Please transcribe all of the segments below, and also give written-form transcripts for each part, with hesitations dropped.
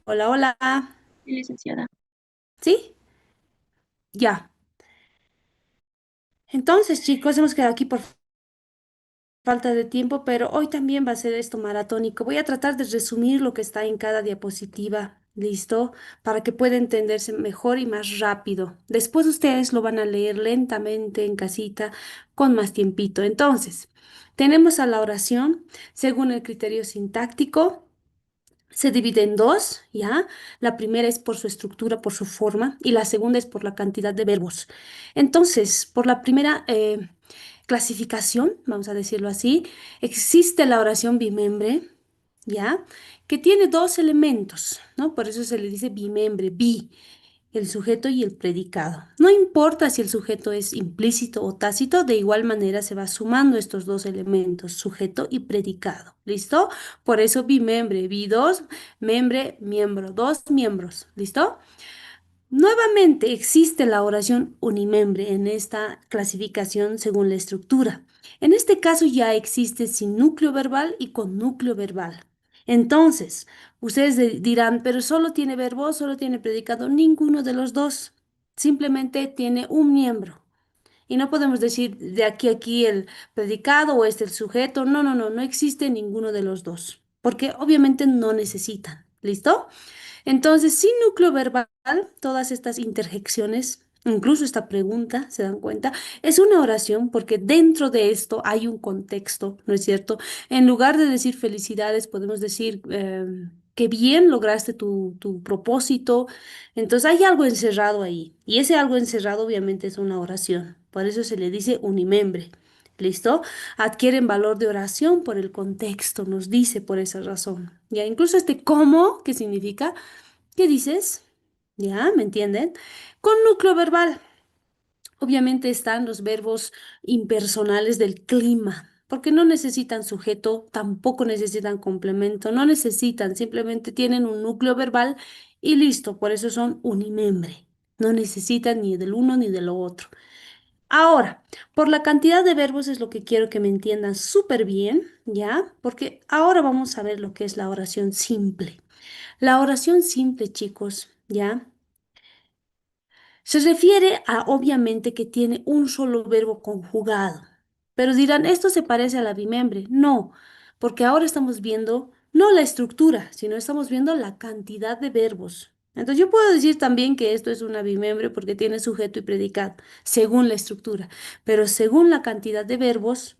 Hola, hola. Sí, licenciada. ¿Sí? Ya. Entonces, chicos, hemos quedado aquí por falta de tiempo, pero hoy también va a ser esto maratónico. Voy a tratar de resumir lo que está en cada diapositiva. ¿Listo? Para que pueda entenderse mejor y más rápido. Después ustedes lo van a leer lentamente en casita con más tiempito. Entonces, tenemos a la oración según el criterio sintáctico. Se divide en dos, ¿ya? La primera es por su estructura, por su forma, y la segunda es por la cantidad de verbos. Entonces, por la primera clasificación, vamos a decirlo así, existe la oración bimembre, ¿ya? Que tiene dos elementos, ¿no? Por eso se le dice bimembre, bi el sujeto y el predicado. No importa si el sujeto es implícito o tácito, de igual manera se va sumando estos dos elementos, sujeto y predicado. ¿Listo? Por eso bimembre, bi dos, membre, miembro, dos miembros. ¿Listo? Nuevamente existe la oración unimembre en esta clasificación según la estructura. En este caso ya existe sin núcleo verbal y con núcleo verbal. Entonces, ustedes dirán, pero solo tiene verbo, solo tiene predicado, ninguno de los dos. Simplemente tiene un miembro. Y no podemos decir de aquí a aquí el predicado o este el sujeto. No, no, no, no existe ninguno de los dos. Porque obviamente no necesitan. ¿Listo? Entonces, sin núcleo verbal, todas estas interjecciones, incluso esta pregunta, ¿se dan cuenta? Es una oración porque dentro de esto hay un contexto, ¿no es cierto? En lugar de decir felicidades, podemos decir qué bien lograste tu propósito. Entonces, hay algo encerrado ahí. Y ese algo encerrado obviamente es una oración. Por eso se le dice unimembre. ¿Listo? Adquieren valor de oración por el contexto, nos dice por esa razón. Ya, incluso este cómo, ¿qué significa? ¿Qué dices? ¿Ya? ¿Me entienden? Con núcleo verbal. Obviamente están los verbos impersonales del clima, porque no necesitan sujeto, tampoco necesitan complemento, no necesitan, simplemente tienen un núcleo verbal y listo, por eso son unimembre. No necesitan ni del uno ni de lo otro. Ahora, por la cantidad de verbos es lo que quiero que me entiendan súper bien, ¿ya? Porque ahora vamos a ver lo que es la oración simple. La oración simple, chicos, ¿ya? Se refiere a, obviamente, que tiene un solo verbo conjugado. Pero dirán, ¿esto se parece a la bimembre? No, porque ahora estamos viendo no la estructura, sino estamos viendo la cantidad de verbos. Entonces yo puedo decir también que esto es una bimembre porque tiene sujeto y predicado, según la estructura, pero según la cantidad de verbos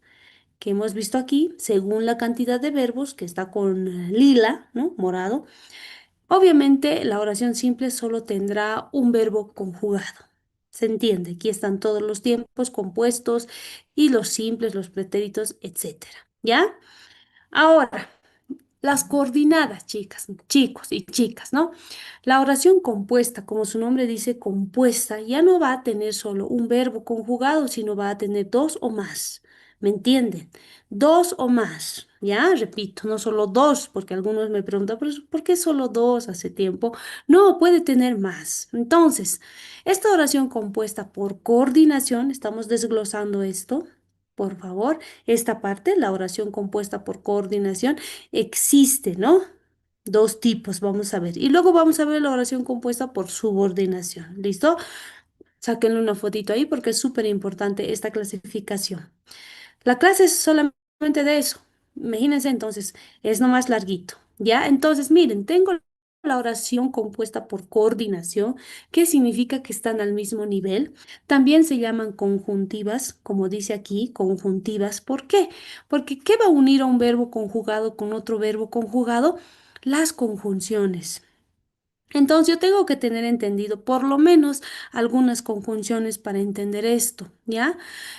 que hemos visto aquí, según la cantidad de verbos que está con lila, ¿no? Morado. Obviamente, la oración simple solo tendrá un verbo conjugado. ¿Se entiende? Aquí están todos los tiempos compuestos y los simples, los pretéritos, etcétera. ¿Ya? Ahora, las coordinadas, chicas, chicos y chicas, ¿no? La oración compuesta, como su nombre dice, compuesta, ya no va a tener solo un verbo conjugado, sino va a tener dos o más. ¿Me entienden? Dos o más. Ya, repito, no solo dos, porque algunos me preguntan, ¿pero por qué solo dos hace tiempo? No, puede tener más. Entonces, esta oración compuesta por coordinación, estamos desglosando esto, por favor, esta parte, la oración compuesta por coordinación. Existe, ¿no? Dos tipos, vamos a ver. Y luego vamos a ver la oración compuesta por subordinación. ¿Listo? Sáquenle una fotito ahí porque es súper importante esta clasificación. La clase es solamente de eso. Imagínense entonces, es nomás larguito. ¿Ya? Entonces, miren, tengo la oración compuesta por coordinación, que significa que están al mismo nivel. También se llaman conjuntivas, como dice aquí, conjuntivas. ¿Por qué? Porque ¿qué va a unir a un verbo conjugado con otro verbo conjugado? Las conjunciones. Entonces yo tengo que tener entendido por lo menos algunas conjunciones para entender esto, ¿ya?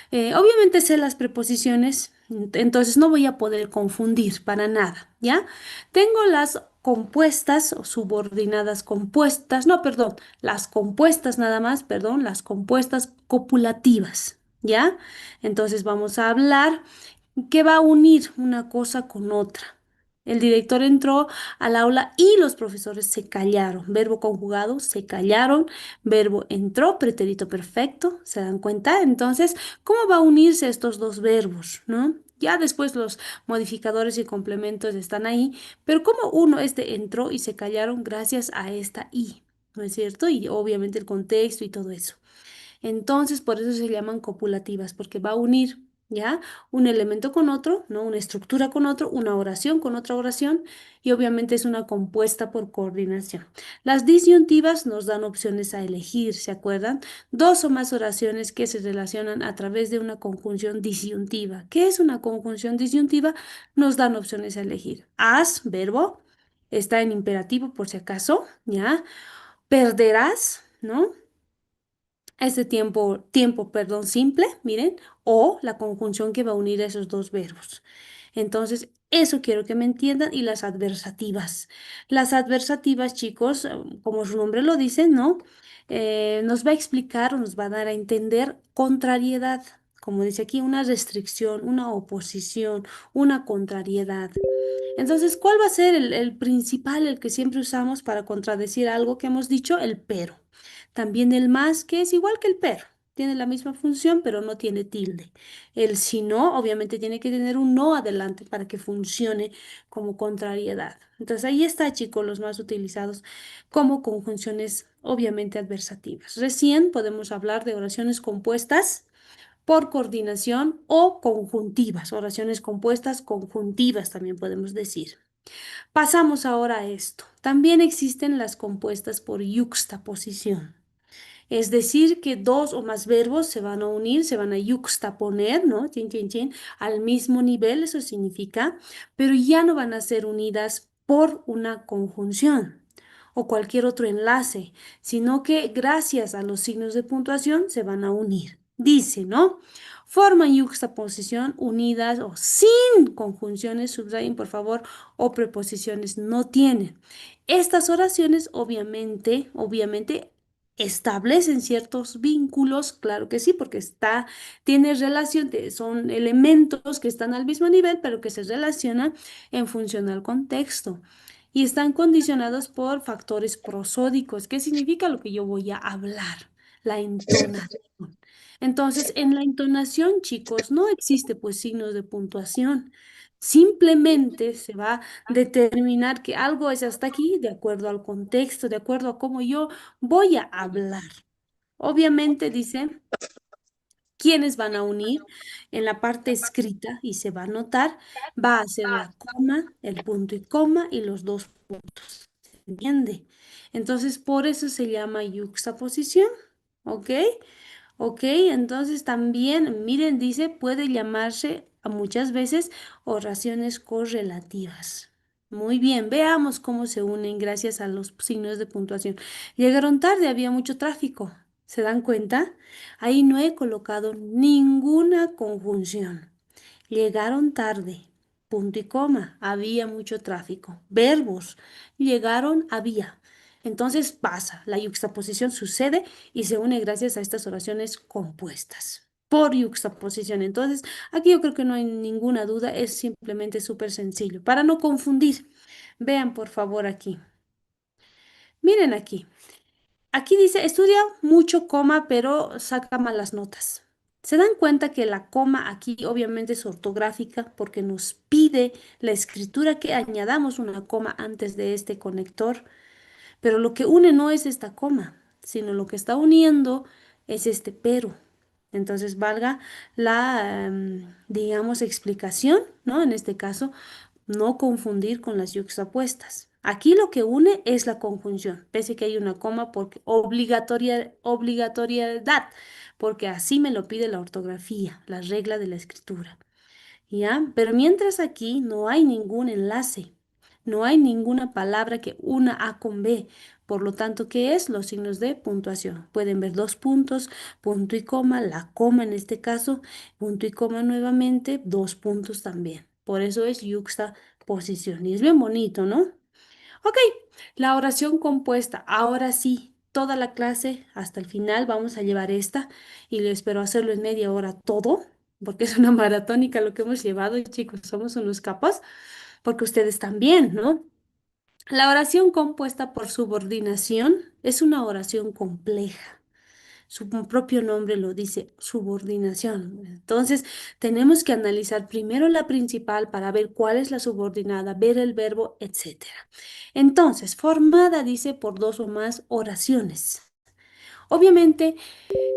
Obviamente sé las preposiciones, entonces no voy a poder confundir para nada, ¿ya? Tengo las compuestas o subordinadas compuestas, no, perdón, las compuestas nada más, perdón, las compuestas copulativas, ¿ya? Entonces vamos a hablar que va a unir una cosa con otra. El director entró al aula y los profesores se callaron. Verbo conjugado, se callaron. Verbo entró, pretérito perfecto. ¿Se dan cuenta? Entonces, ¿cómo va a unirse estos dos verbos, no? Ya después los modificadores y complementos están ahí, pero como uno, este entró y se callaron gracias a esta I, ¿no es cierto? Y obviamente el contexto y todo eso. Entonces, por eso se llaman copulativas, porque va a unir, ¿ya? Un elemento con otro, ¿no? Una estructura con otro, una oración con otra oración, y obviamente es una compuesta por coordinación. Las disyuntivas nos dan opciones a elegir, ¿se acuerdan? Dos o más oraciones que se relacionan a través de una conjunción disyuntiva. ¿Qué es una conjunción disyuntiva? Nos dan opciones a elegir. Has, verbo, está en imperativo por si acaso, ¿ya? Perderás, ¿no? Este perdón, simple, miren, o la conjunción que va a unir esos dos verbos. Entonces, eso quiero que me entiendan y las adversativas. Las adversativas, chicos, como su nombre lo dice, ¿no? Nos va a explicar o nos va a dar a entender contrariedad. Como dice aquí, una restricción, una oposición, una contrariedad. Entonces, ¿cuál va a ser el principal, el que siempre usamos para contradecir algo que hemos dicho? El pero. También el más, que es igual que el pero. Tiene la misma función, pero no tiene tilde. El si no, obviamente tiene que tener un no adelante para que funcione como contrariedad. Entonces, ahí está, chicos, los más utilizados como conjunciones, obviamente adversativas. Recién podemos hablar de oraciones compuestas por coordinación o conjuntivas, oraciones compuestas conjuntivas también podemos decir. Pasamos ahora a esto. También existen las compuestas por yuxtaposición. Es decir, que dos o más verbos se van a unir, se van a yuxtaponer, ¿no? Chin, chin, chin, al mismo nivel, eso significa, pero ya no van a ser unidas por una conjunción o cualquier otro enlace, sino que gracias a los signos de puntuación se van a unir. Dice, ¿no? Forman yuxtaposición unidas o sin conjunciones, subrayen por favor, o preposiciones no tienen. Estas oraciones obviamente establecen ciertos vínculos, claro que sí, porque tiene relación, son elementos que están al mismo nivel, pero que se relacionan en función al contexto. Y están condicionados por factores prosódicos. ¿Qué significa lo que yo voy a hablar? La entonación. Entonces, en la entonación, chicos, no existe pues signos de puntuación. Simplemente se va a determinar que algo es hasta aquí de acuerdo al contexto, de acuerdo a cómo yo voy a hablar. Obviamente dice quiénes van a unir en la parte escrita y se va a notar, va a ser la coma, el punto y coma y los dos puntos. ¿Se entiende? Entonces, por eso se llama yuxtaposición, ¿ok? Ok, entonces también, miren, dice, puede llamarse a muchas veces oraciones correlativas. Muy bien, veamos cómo se unen gracias a los signos de puntuación. Llegaron tarde, había mucho tráfico. ¿Se dan cuenta? Ahí no he colocado ninguna conjunción. Llegaron tarde, punto y coma, había mucho tráfico. Verbos, llegaron, había. Entonces pasa, la yuxtaposición sucede y se une gracias a estas oraciones compuestas por yuxtaposición. Entonces, aquí yo creo que no hay ninguna duda, es simplemente súper sencillo. Para no confundir, vean por favor aquí. Miren aquí. Aquí dice, estudia mucho coma, pero saca malas notas. ¿Se dan cuenta que la coma aquí obviamente es ortográfica porque nos pide la escritura que añadamos una coma antes de este conector? Pero lo que une no es esta coma, sino lo que está uniendo es este pero. Entonces, valga la, digamos, explicación, ¿no? En este caso, no confundir con las yuxtapuestas. Aquí lo que une es la conjunción, pese que hay una coma porque obligatoriedad, porque así me lo pide la ortografía, la regla de la escritura. ¿Ya? Pero mientras aquí no hay ningún enlace, no hay ninguna palabra que una A con B. Por lo tanto, ¿qué es? Los signos de puntuación. Pueden ver dos puntos, punto y coma, la coma en este caso, punto y coma nuevamente, dos puntos también. Por eso es yuxtaposición. Y es bien bonito, ¿no? Ok, la oración compuesta. Ahora sí, toda la clase hasta el final vamos a llevar esta y le espero hacerlo en media hora todo, porque es una maratónica lo que hemos llevado y chicos, somos unos capos, porque ustedes también, ¿no? La oración compuesta por subordinación es una oración compleja. Su propio nombre lo dice, subordinación. Entonces, tenemos que analizar primero la principal para ver cuál es la subordinada, ver el verbo, etcétera. Entonces, formada, dice, por dos o más oraciones. Obviamente,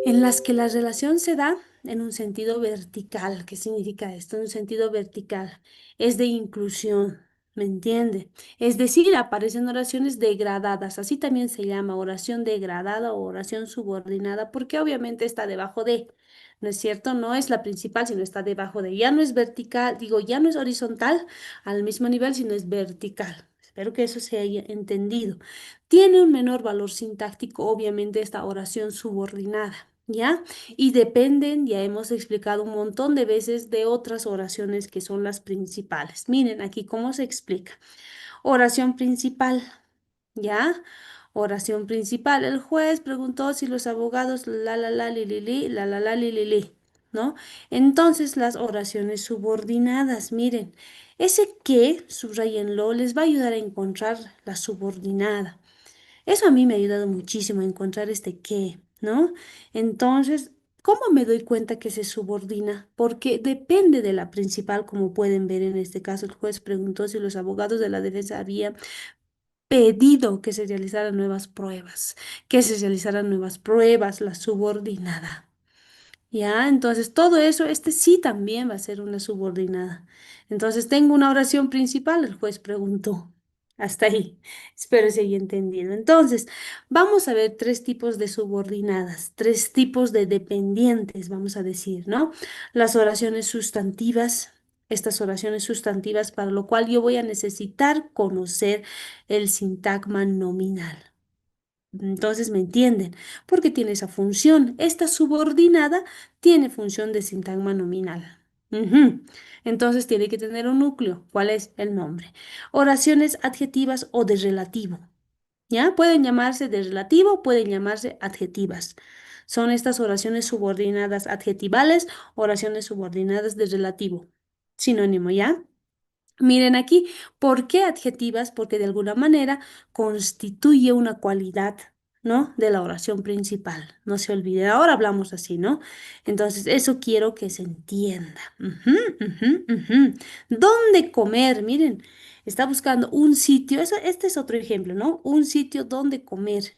en las que la relación se da en un sentido vertical. ¿Qué significa esto? En un sentido vertical. Es de inclusión, ¿me entiende? Es decir, aparecen oraciones degradadas. Así también se llama oración degradada o oración subordinada, porque obviamente está debajo de. ¿No es cierto? No es la principal, sino está debajo de. Ya no es vertical, digo, ya no es horizontal al mismo nivel, sino es vertical. Espero que eso se haya entendido. Tiene un menor valor sintáctico, obviamente, esta oración subordinada, ¿ya? Y dependen, ya hemos explicado un montón de veces, de otras oraciones que son las principales. Miren aquí cómo se explica. Oración principal, ¿ya? Oración principal. El juez preguntó si los abogados li, li, li, li, ¿no? Entonces, las oraciones subordinadas, miren, ese que, subrayenlo, les va a ayudar a encontrar la subordinada. Eso a mí me ha ayudado muchísimo a encontrar este qué, ¿no? Entonces, ¿cómo me doy cuenta que se subordina? Porque depende de la principal, como pueden ver en este caso, el juez preguntó si los abogados de la defensa habían pedido que se realizaran nuevas pruebas, la subordinada. Ya, entonces todo eso, este sí también va a ser una subordinada. Entonces tengo una oración principal, el juez preguntó. Hasta ahí. Espero se haya entendido. Entonces, vamos a ver tres tipos de subordinadas, tres tipos de dependientes, vamos a decir, ¿no? Las oraciones sustantivas, estas oraciones sustantivas, para lo cual yo voy a necesitar conocer el sintagma nominal. Entonces, ¿me entienden? Porque tiene esa función. Esta subordinada tiene función de sintagma nominal. Ujú. Entonces, tiene que tener un núcleo. ¿Cuál es el nombre? Oraciones adjetivas o de relativo. ¿Ya? Pueden llamarse de relativo, pueden llamarse adjetivas. Son estas oraciones subordinadas adjetivales, oraciones subordinadas de relativo. Sinónimo, ¿ya? Miren aquí, ¿por qué adjetivas? Porque de alguna manera constituye una cualidad, ¿no? De la oración principal. No se olviden, ahora hablamos así, ¿no? Entonces, eso quiero que se entienda. Ujú, ujú, ujú. ¿Dónde comer? Miren, está buscando un sitio, este es otro ejemplo, ¿no? Un sitio donde comer.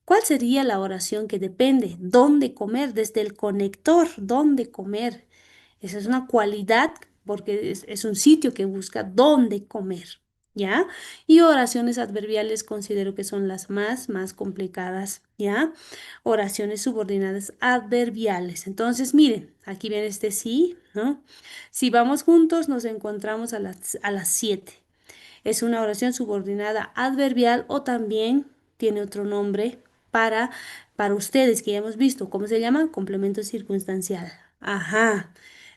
¿Cuál sería la oración que depende? ¿Dónde comer? Desde el conector, ¿dónde comer? Esa es una cualidad porque es un sitio que busca dónde comer, ¿ya? Y oraciones adverbiales considero que son las más complicadas, ¿ya? Oraciones subordinadas adverbiales. Entonces, miren, aquí viene este sí, ¿no? Si vamos juntos, nos encontramos a las 7. Es una oración subordinada adverbial o también tiene otro nombre para, para ustedes que ya hemos visto. ¿Cómo se llama? Complemento circunstancial. Ajá.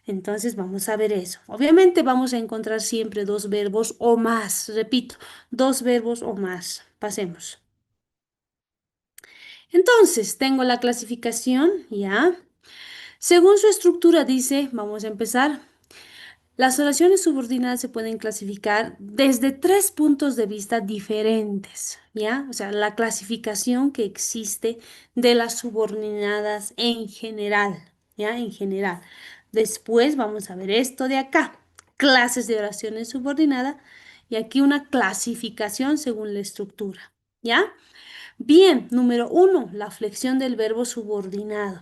Entonces vamos a ver eso. Obviamente vamos a encontrar siempre dos verbos o más. Repito, dos verbos o más. Pasemos. Entonces, tengo la clasificación, ¿ya? Según su estructura dice, vamos a empezar. Las oraciones subordinadas se pueden clasificar desde tres puntos de vista diferentes, ¿ya? O sea, la clasificación que existe de las subordinadas en general, ¿ya? En general. Después vamos a ver esto de acá, clases de oraciones subordinadas y aquí una clasificación según la estructura, ¿ya? Bien, número uno, la flexión del verbo subordinado.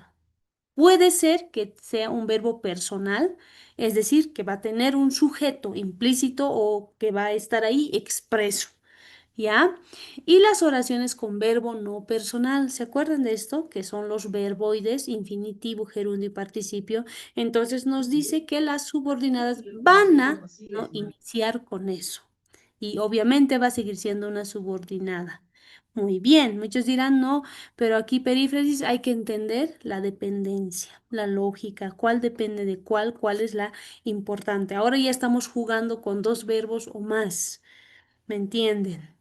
Puede ser que sea un verbo personal, es decir, que va a tener un sujeto implícito o que va a estar ahí expreso, ¿ya? Y las oraciones con verbo no personal, ¿se acuerdan de esto? Que son los verboides, infinitivo, gerundio y participio. Entonces nos dice que las subordinadas van a, ¿no? iniciar con eso. Y obviamente va a seguir siendo una subordinada. Muy bien, muchos dirán no, pero aquí perífrasis hay que entender la dependencia, la lógica, cuál depende de cuál es la importante. Ahora ya estamos jugando con dos verbos o más, ¿me entienden?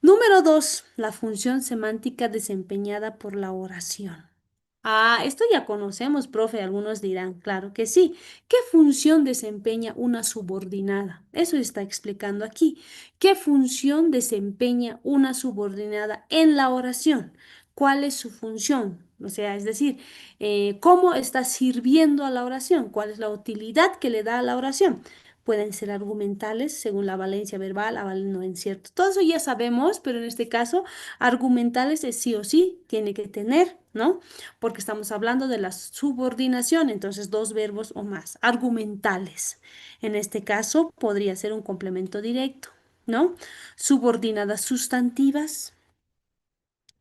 Número dos, la función semántica desempeñada por la oración. Ah, esto ya conocemos, profe. Algunos dirán, claro que sí. ¿Qué función desempeña una subordinada? Eso está explicando aquí. ¿Qué función desempeña una subordinada en la oración? cuál es su función. O sea, es decir, cómo está sirviendo a la oración, cuál es la utilidad que le da a la oración. Pueden ser argumentales según la valencia verbal, no en cierto. Todo eso ya sabemos, pero en este caso, argumentales es sí o sí, tiene que tener, ¿no? Porque estamos hablando de la subordinación, entonces dos verbos o más. Argumentales. En este caso, podría ser un complemento directo, ¿no? Subordinadas sustantivas,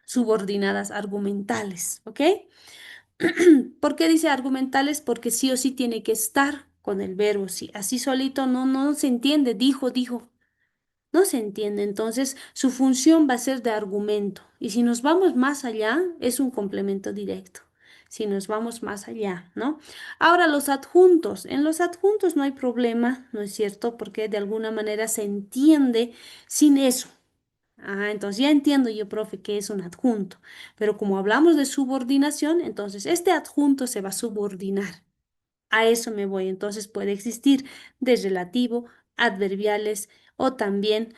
subordinadas argumentales, ¿ok? ¿Por qué dice argumentales? Porque sí o sí tiene que estar con el verbo, sí. Así solito no se entiende, dijo, no se entiende. Entonces, su función va a ser de argumento. Y si nos vamos más allá, es un complemento directo. Si nos vamos más allá, ¿no? Ahora, los adjuntos. En los adjuntos no hay problema, ¿no es cierto? Porque de alguna manera se entiende sin eso. Ah, entonces ya entiendo yo, profe, que es un adjunto, pero como hablamos de subordinación, entonces este adjunto se va a subordinar. A eso me voy. Entonces puede existir de relativo, adverbiales o también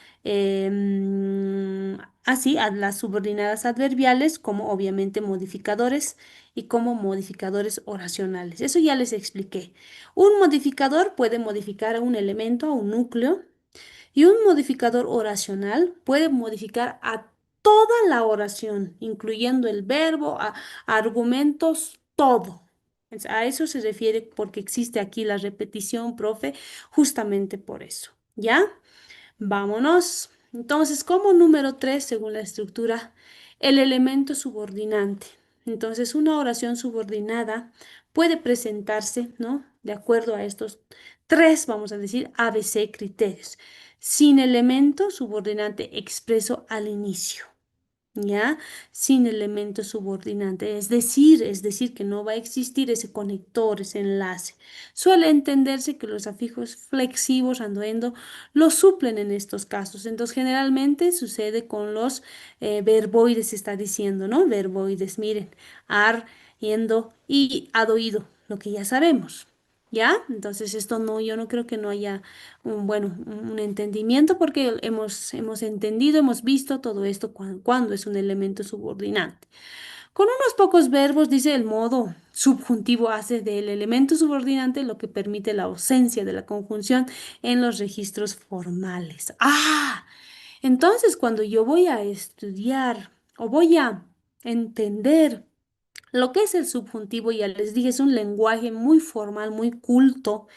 así a las subordinadas adverbiales como obviamente modificadores y como modificadores oracionales. Eso ya les expliqué. Un modificador puede modificar a un elemento, a un núcleo. Y un modificador oracional puede modificar a toda la oración, incluyendo el verbo, argumentos, todo. A eso se refiere porque existe aquí la repetición, profe, justamente por eso. ¿Ya? Vámonos. Entonces, como número 3, según la estructura, el elemento subordinante. Entonces, una oración subordinada puede presentarse, ¿no? De acuerdo a estos tres, vamos a decir, ABC criterios, sin elemento subordinante expreso al inicio. ¿Ya? Sin elemento subordinante. Es decir, que no va a existir ese conector, ese enlace. Suele entenderse que los afijos flexivos anduendo lo suplen en estos casos. Entonces, generalmente sucede con los verboides, se está diciendo, ¿no? Verboides, miren, ar, yendo y adoído, lo que ya sabemos. ¿Ya? Entonces esto no, yo no creo que no haya un entendimiento porque hemos entendido, hemos visto todo esto cuando es un elemento subordinante. Con unos pocos verbos, dice el modo subjuntivo, hace del elemento subordinante lo que permite la ausencia de la conjunción en los registros formales. Ah, entonces cuando yo voy a estudiar o voy a entender lo que es el subjuntivo, ya les dije, es un lenguaje muy formal, muy culto.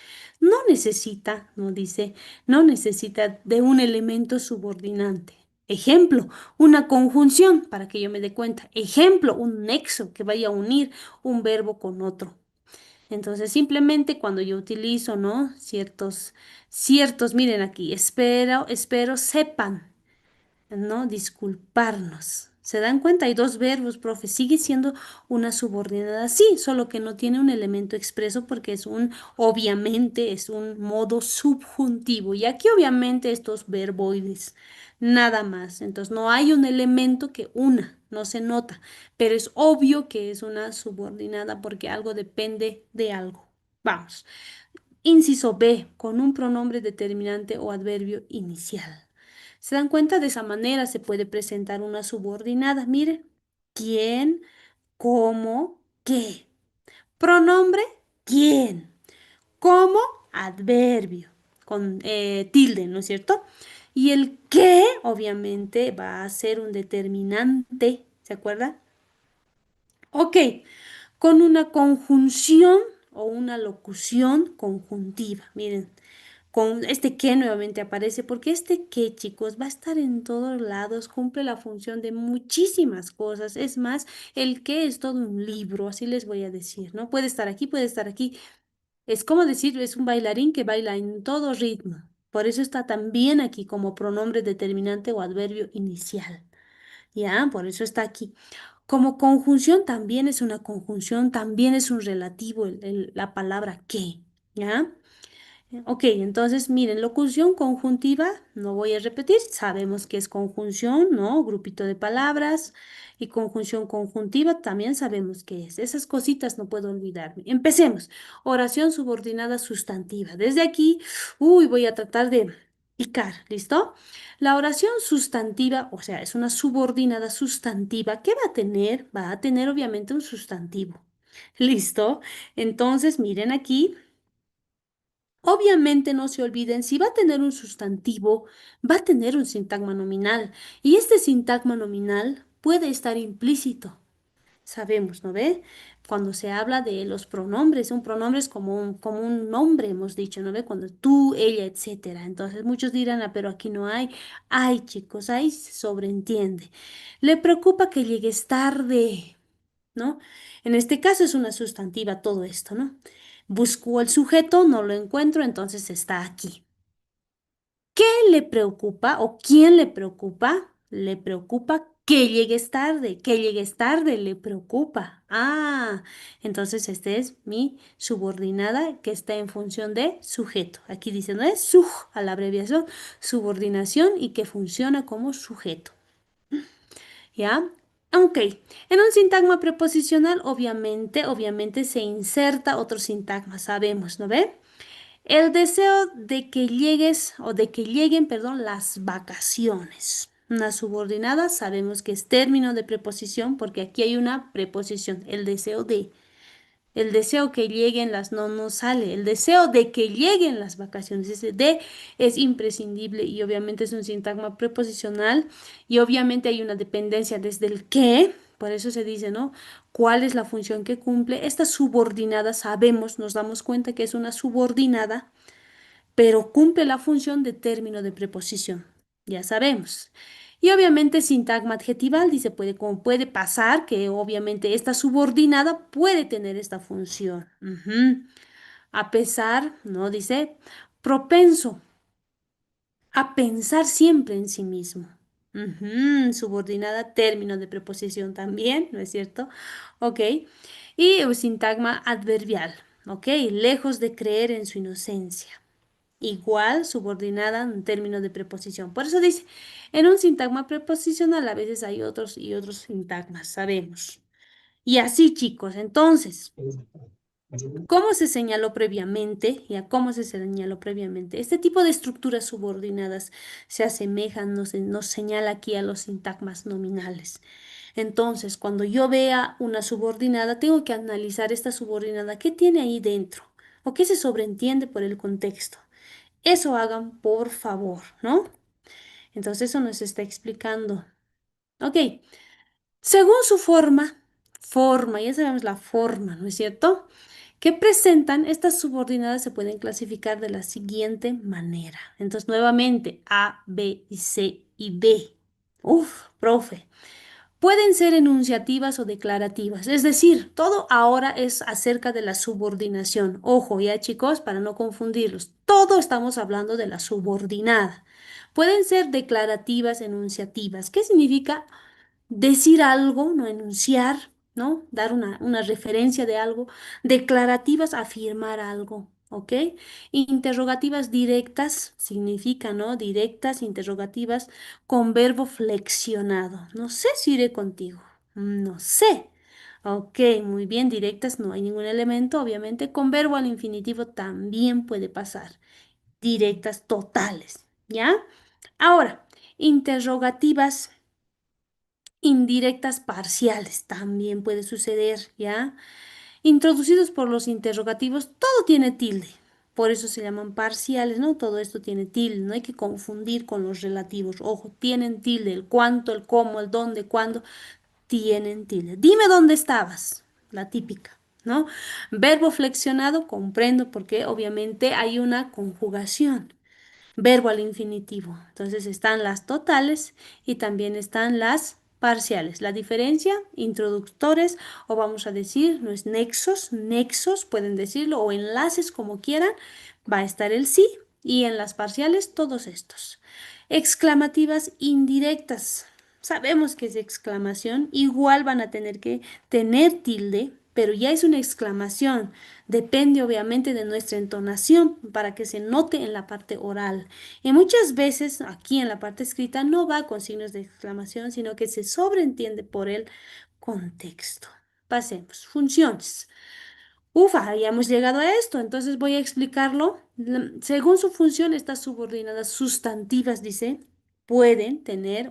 No necesita, no dice, no necesita de un elemento subordinante. Ejemplo, una conjunción, para que yo me dé cuenta. Ejemplo, un nexo que vaya a unir un verbo con otro. Entonces, simplemente cuando yo utilizo, ¿no? Miren aquí, espero sepan. ¿No? Disculparnos. ¿Se dan cuenta? Hay dos verbos, profe. Sigue siendo una subordinada, sí, solo que no tiene un elemento expreso porque obviamente, es un modo subjuntivo. Y aquí, obviamente, estos verboides, nada más. Entonces, no hay un elemento que una, no se nota, pero es obvio que es una subordinada porque algo depende de algo. Vamos. Inciso B, con un pronombre determinante o adverbio inicial. ¿Se dan cuenta? De esa manera se puede presentar una subordinada. Miren, quién, cómo, qué. Pronombre, quién. Cómo, adverbio, con tilde, ¿no es cierto? Y el qué, obviamente, va a ser un determinante. ¿Se acuerdan? Ok, con una conjunción o una locución conjuntiva. Miren, con este que nuevamente aparece, porque este que, chicos, va a estar en todos lados, cumple la función de muchísimas cosas. Es más, el que es todo un libro, así les voy a decir, ¿no? Puede estar aquí, puede estar aquí. Es como decir, es un bailarín que baila en todo ritmo. Por eso está también aquí como pronombre determinante o adverbio inicial. ¿Ya? Por eso está aquí. Como conjunción también es una conjunción, también es un relativo la palabra que, ¿ya? Ok, entonces miren, locución conjuntiva, no voy a repetir, sabemos que es conjunción, ¿no? Grupito de palabras y conjunción conjuntiva también sabemos qué es. Esas cositas no puedo olvidarme. Empecemos. Oración subordinada sustantiva. Desde aquí, voy a tratar de Icar, ¿listo? La oración sustantiva, o sea, es una subordinada sustantiva. ¿Qué va a tener? Va a tener obviamente un sustantivo. ¿Listo? Entonces, miren aquí. Obviamente no se olviden, si va a tener un sustantivo, va a tener un sintagma nominal. Y este sintagma nominal puede estar implícito. Sabemos, ¿no ve? Cuando se habla de los pronombres, un pronombre es como un nombre, hemos dicho, ¿no ve? Cuando tú, ella, etcétera. Entonces muchos dirán, ah, pero aquí no hay. Hay, chicos, ahí se sobreentiende. Le preocupa que llegues tarde, ¿no? En este caso es una sustantiva todo esto, ¿no? Busco el sujeto, no lo encuentro, entonces está aquí. ¿Qué le preocupa o quién le preocupa? Le preocupa que llegues tarde, que llegues tarde, le preocupa. Ah, entonces este es mi subordinada que está en función de sujeto. Aquí dice, ¿no es? Suj, a la abreviación, subordinación y que funciona como sujeto. ¿Ya? Ok, en un sintagma preposicional, obviamente se inserta otro sintagma, sabemos, ¿no ve? El deseo de que llegues o de que lleguen, perdón, las vacaciones. Una subordinada, sabemos que es término de preposición porque aquí hay una preposición, el deseo de. El deseo que lleguen las no nos sale. El deseo de que lleguen las vacaciones. Ese de es imprescindible y obviamente es un sintagma preposicional y obviamente hay una dependencia desde el que. Por eso se dice, ¿no? ¿Cuál es la función que cumple? Esta subordinada sabemos, nos damos cuenta que es una subordinada pero cumple la función de término de preposición. Ya sabemos. Y obviamente sintagma adjetival dice puede, como puede pasar que obviamente esta subordinada puede tener esta función. Ujú. A pesar, ¿no? Dice propenso a pensar siempre en sí mismo. Ujú. Subordinada término de preposición también, ¿no es cierto? Ok. Y sintagma adverbial, ¿ok? Lejos de creer en su inocencia igual subordinada en términos de preposición. Por eso dice, en un sintagma preposicional a veces hay otros y otros sintagmas, sabemos. Y así, chicos, entonces, ¿cómo se señaló previamente? ¿Ya cómo se señaló previamente? Este tipo de estructuras subordinadas se asemejan, nos señala aquí a los sintagmas nominales. Entonces, cuando yo vea una subordinada, tengo que analizar esta subordinada, ¿qué tiene ahí dentro? ¿O qué se sobreentiende por el contexto? Eso hagan, por favor, ¿no? Entonces eso nos está explicando. Ok, según su ya sabemos la forma, ¿no es cierto? Que presentan, estas subordinadas se pueden clasificar de la siguiente manera. Entonces, nuevamente, A, B y C y B. Uf, profe. Pueden ser enunciativas o declarativas, es decir, todo ahora es acerca de la subordinación. Ojo, ya chicos, para no confundirlos, todo estamos hablando de la subordinada. Pueden ser declarativas, enunciativas. ¿Qué significa? Decir algo, no enunciar, ¿no? Dar una referencia de algo. Declarativas, afirmar algo, ¿ok? Interrogativas directas, significa, ¿no? Directas, interrogativas con verbo flexionado. No sé si iré contigo. No sé. Ok, muy bien, directas, no hay ningún elemento. Obviamente, con verbo al infinitivo también puede pasar. Directas totales, ¿ya? Ahora, interrogativas indirectas parciales también puede suceder, ¿ya? Introducidos por los interrogativos, todo tiene tilde. Por eso se llaman parciales, ¿no? Todo esto tiene tilde, no hay que confundir con los relativos. Ojo, tienen tilde, el cuánto, el cómo, el dónde, cuándo, tienen tilde. Dime dónde estabas, la típica, ¿no? Verbo flexionado, comprendo porque obviamente hay una conjugación verbo al infinitivo. Entonces están las totales y también están las parciales. La diferencia, introductores o vamos a decir, no es nexos, nexos pueden decirlo o enlaces como quieran, va a estar el sí y en las parciales todos estos. Exclamativas indirectas. Sabemos que es exclamación, igual van a tener que tener tilde, pero ya es una exclamación. Depende obviamente de nuestra entonación para que se note en la parte oral. Y muchas veces aquí en la parte escrita no va con signos de exclamación, sino que se sobreentiende por el contexto. Pasemos. Funciones. Ufa, ya hemos llegado a esto, entonces voy a explicarlo. Según su función, estas subordinadas sustantivas, dice, pueden tener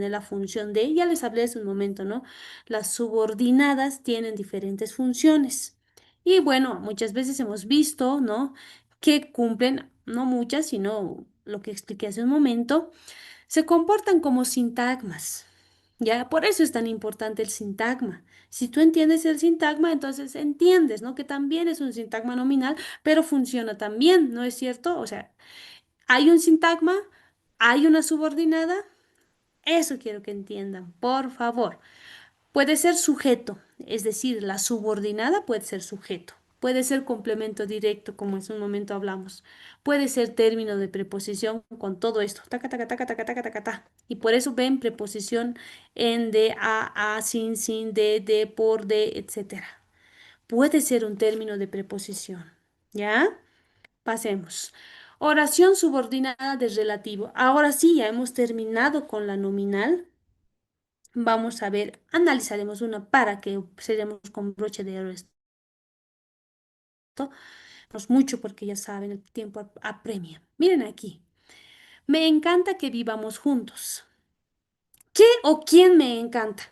la función de, ya les hablé hace un momento, ¿no? Las subordinadas tienen diferentes funciones. Y bueno, muchas veces hemos visto, ¿no? Que cumplen, no muchas, sino lo que expliqué hace un momento, se comportan como sintagmas. ¿Ya? Por eso es tan importante el sintagma. Si tú entiendes el sintagma, entonces entiendes, ¿no? Que también es un sintagma nominal, pero funciona también, ¿no es cierto? O sea, hay un sintagma, hay una subordinada, eso quiero que entiendan, por favor. Puede ser sujeto, es decir, la subordinada puede ser sujeto. Puede ser complemento directo, como en un momento hablamos. Puede ser término de preposición con todo esto. Taca, taca, taca, taca, taca, taca, ta. Y por eso ven preposición en, de, a, sin, de, por, de, etcétera. Puede ser un término de preposición. ¿Ya? Pasemos. Oración subordinada de relativo. Ahora sí, ya hemos terminado con la nominal. Vamos a ver, analizaremos una para que seremos con broche de oro esto. No es mucho porque ya saben, el tiempo apremia. Miren aquí. Me encanta que vivamos juntos. ¿Qué o quién me encanta?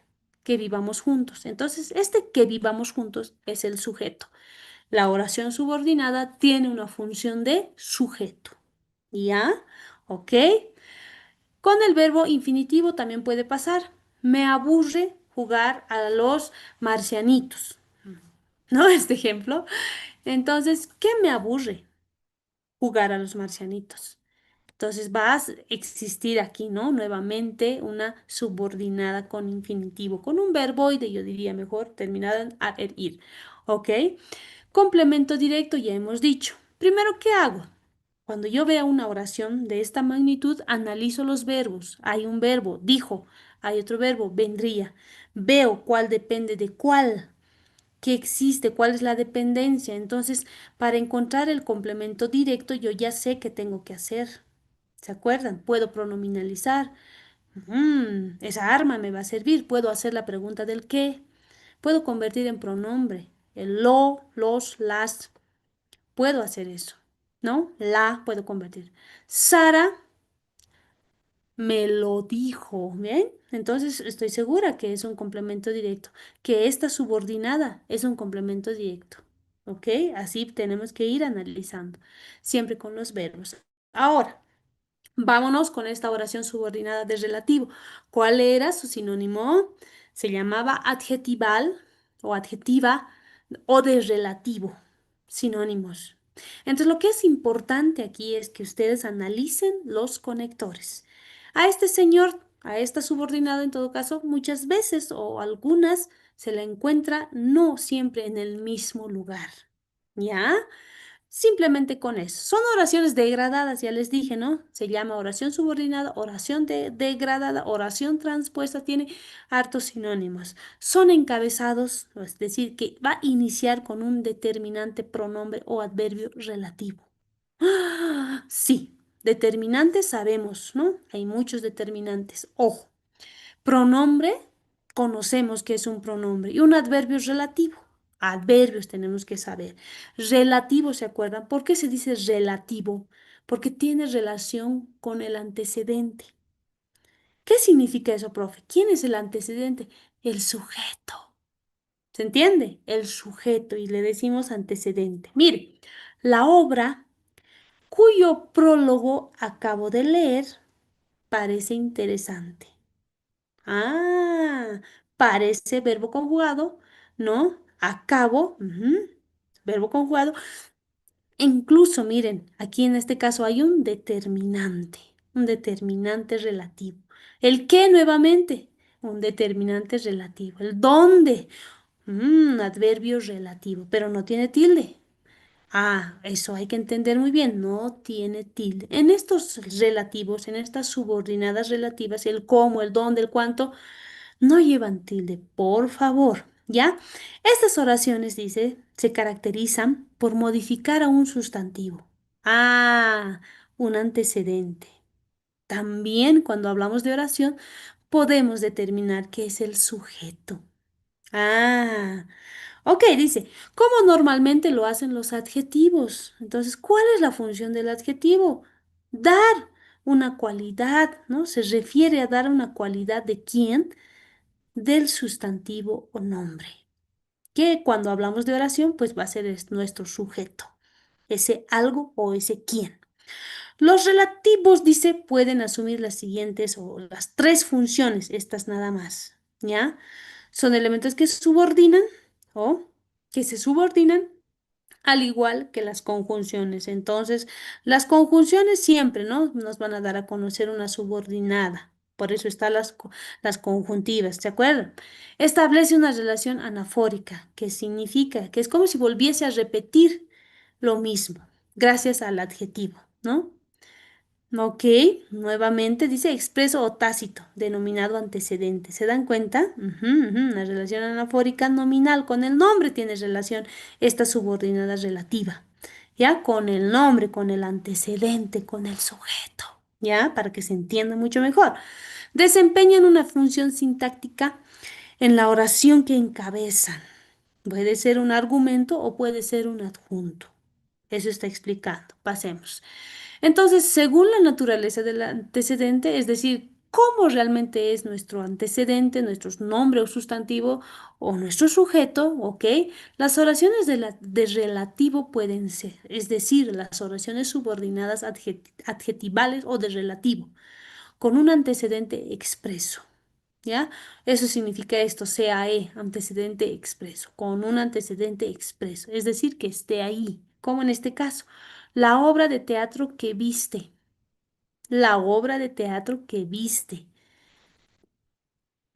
Que vivamos juntos. Entonces, este que vivamos juntos es el sujeto. La oración subordinada tiene una función de sujeto. ¿Ya? ¿Ok? Con el verbo infinitivo también puede pasar. Me aburre jugar a los marcianitos. ¿No? Este ejemplo. Entonces, ¿qué me aburre? Jugar a los marcianitos. Entonces va a existir aquí, ¿no? Nuevamente una subordinada con infinitivo, con un verboide, yo diría mejor, terminada en a, er, ir. ¿Ok? Complemento directo, ya hemos dicho. Primero, ¿qué hago? Cuando yo vea una oración de esta magnitud, analizo los verbos. Hay un verbo, dijo. Hay otro verbo, vendría. Veo cuál depende de cuál, qué existe, cuál es la dependencia. Entonces, para encontrar el complemento directo, yo ya sé qué tengo que hacer. ¿Se acuerdan? Puedo pronominalizar. Esa arma me va a servir. Puedo hacer la pregunta del qué. Puedo convertir en pronombre. El lo, los, las. Puedo hacer eso. ¿No? La puedo convertir. Sara me lo dijo. ¿Bien? Entonces estoy segura que es un complemento directo. Que esta subordinada es un complemento directo. ¿Ok? Así tenemos que ir analizando. Siempre con los verbos. Ahora. Vámonos con esta oración subordinada de relativo. ¿Cuál era su sinónimo? Se llamaba adjetival o adjetiva o de relativo. Sinónimos. Entonces, lo que es importante aquí es que ustedes analicen los conectores. A este señor, a esta subordinada en todo caso, muchas veces o algunas se la encuentra no siempre en el mismo lugar. ¿Ya? Simplemente con eso. Son oraciones degradadas, ya les dije, ¿no? Se llama oración subordinada, oración degradada, oración transpuesta, tiene hartos sinónimos. Son encabezados, es decir, que va a iniciar con un determinante pronombre o adverbio relativo. ¡Ah! Sí, determinantes sabemos, ¿no? Hay muchos determinantes. Ojo. Pronombre, conocemos que es un pronombre y un adverbio es relativo. Adverbios tenemos que saber. Relativo, ¿se acuerdan? ¿Por qué se dice relativo? Porque tiene relación con el antecedente. ¿Qué significa eso, profe? ¿Quién es el antecedente? El sujeto. ¿Se entiende? El sujeto y le decimos antecedente. Mire, la obra cuyo prólogo acabo de leer parece interesante. Ah, parece verbo conjugado, ¿no? Acabo, verbo conjugado. Incluso, miren, aquí en este caso hay un determinante relativo. ¿El qué nuevamente? Un determinante relativo. ¿El dónde? Adverbio relativo, pero no tiene tilde. Ah, eso hay que entender muy bien, no tiene tilde. En estos relativos, en estas subordinadas relativas, el cómo, el dónde, el cuánto, no llevan tilde, por favor, ¿ya? Estas oraciones, dice, se caracterizan por modificar a un sustantivo. Ah, un antecedente. También cuando hablamos de oración, podemos determinar qué es el sujeto. Ah, Ok, dice, ¿cómo normalmente lo hacen los adjetivos? Entonces, ¿cuál es la función del adjetivo? Dar una cualidad, ¿no? Se refiere a dar una cualidad de quién, del sustantivo o nombre, que cuando hablamos de oración, pues va a ser nuestro sujeto, ese algo o ese quién. Los relativos, dice, pueden asumir las siguientes o las tres funciones, estas nada más, ¿ya? Son elementos que se subordinan o que se subordinan al igual que las conjunciones. Entonces, las conjunciones siempre, ¿no? Nos van a dar a conocer una subordinada. Por eso están las conjuntivas, ¿se acuerdan? Establece una relación anafórica, que significa que es como si volviese a repetir lo mismo, gracias al adjetivo, ¿no? Ok, nuevamente dice expreso o tácito, denominado antecedente. ¿Se dan cuenta? Ujú, ujú, una relación anafórica nominal con el nombre tiene relación esta subordinada relativa. ¿Ya? Con el nombre, con el antecedente, con el sujeto. ¿Ya? Para que se entienda mucho mejor. Desempeñan una función sintáctica en la oración que encabezan. Puede ser un argumento o puede ser un adjunto. Eso está explicando. Pasemos. Entonces, según la naturaleza del antecedente, es decir, cómo realmente es nuestro antecedente, nuestro nombre o sustantivo o nuestro sujeto, ¿ok? Las oraciones de relativo pueden ser, es decir, las oraciones subordinadas adjetivales o de relativo, con un antecedente expreso. ¿Ya? Eso significa esto, CAE, antecedente expreso, con un antecedente expreso, es decir, que esté ahí, como en este caso, la obra de teatro que viste, la obra de teatro que viste.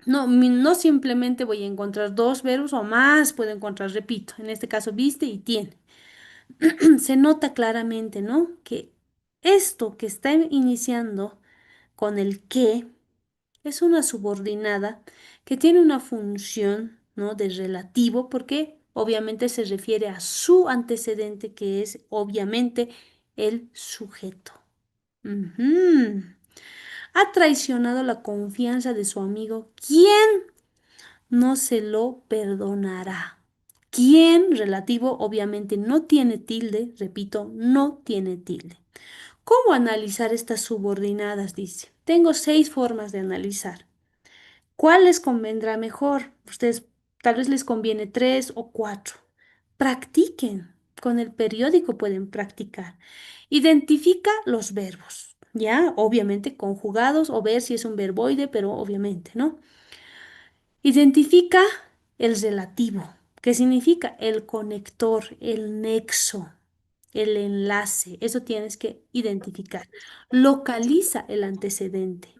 No, no simplemente voy a encontrar dos verbos o más, puedo encontrar, repito, en este caso viste y tiene. Se nota claramente, ¿no? Que esto que está iniciando con el que es una subordinada que tiene una función, ¿no? De relativo, porque obviamente se refiere a su antecedente, que es obviamente el sujeto. Ujú. Ha traicionado la confianza de su amigo. ¿Quién no se lo perdonará? ¿Quién, relativo, obviamente no tiene tilde, repito, no tiene tilde. ¿Cómo analizar estas subordinadas? Dice. Tengo 6 formas de analizar. ¿Cuál les convendrá mejor? Ustedes tal vez les conviene 3 o 4. Practiquen. Con el periódico pueden practicar. Identifica los verbos, ¿ya? Obviamente conjugados o ver si es un verboide, pero obviamente, ¿no? Identifica el relativo, que significa el conector, el nexo, el enlace. Eso tienes que identificar. Localiza el antecedente,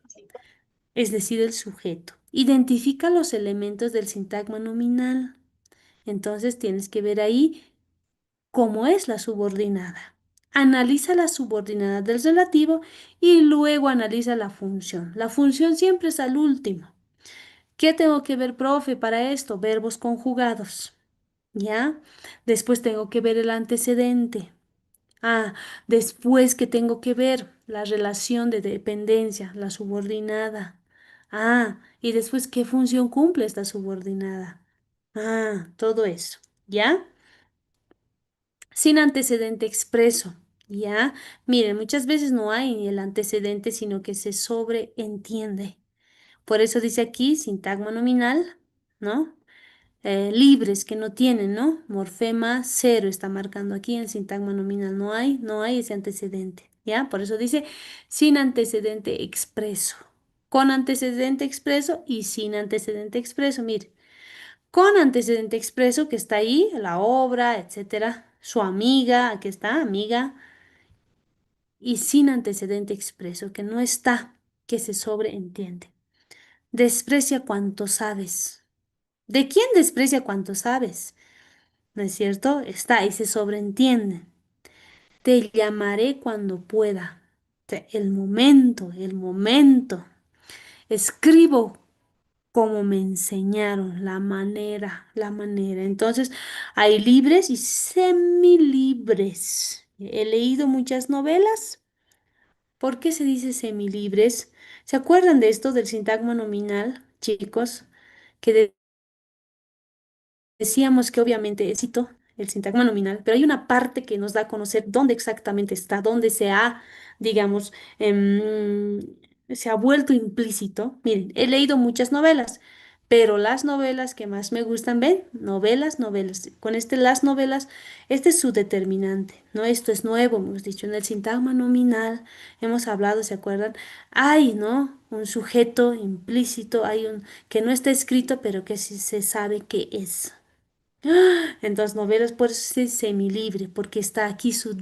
es decir, el sujeto. Identifica los elementos del sintagma nominal. Entonces tienes que ver ahí cómo es la subordinada. Analiza la subordinada del relativo y luego analiza la función. La función siempre es al último. ¿Qué tengo que ver, profe, para esto? Verbos conjugados. ¿Ya? Después tengo que ver el antecedente. Ah, después que tengo que ver la relación de dependencia, la subordinada. Ah, y después qué función cumple esta subordinada. Ah, todo eso. ¿Ya? Sin antecedente expreso. ¿Ya? Miren, muchas veces no hay el antecedente, sino que se sobreentiende. Por eso dice aquí sintagma nominal, ¿no? Libres que no tienen, ¿no? Morfema cero está marcando aquí en sintagma nominal. No hay ese antecedente, ¿ya? Por eso dice sin antecedente expreso. Con antecedente expreso y sin antecedente expreso. Mire, con antecedente expreso que está ahí, la obra, etcétera. Su amiga, aquí está, amiga. Y sin antecedente expreso, que no está, que se sobreentiende. Desprecia cuanto sabes. ¿De quién desprecia cuanto sabes? ¿No es cierto? Está y se sobreentiende. Te llamaré cuando pueda. El momento, el momento. Escribo como me enseñaron, la manera, la manera. Entonces, hay libres y semilibres. He leído muchas novelas. ¿Por qué se dice semilibres? ¿Se acuerdan de esto del sintagma nominal, chicos? Que decíamos que obviamente éxito, el sintagma nominal, pero hay una parte que nos da a conocer dónde exactamente está, dónde se ha, digamos, se ha vuelto implícito. Miren, he leído muchas novelas, pero las novelas que más me gustan, ven, novelas, novelas. Con este, las novelas, este es su determinante, ¿no? Esto es nuevo, hemos dicho, en el sintagma nominal, hemos hablado, ¿se acuerdan? Hay, ¿no? Un sujeto implícito, hay un que no está escrito, pero que sí se sabe que es. En las novelas por eso es semilibre, porque está aquí su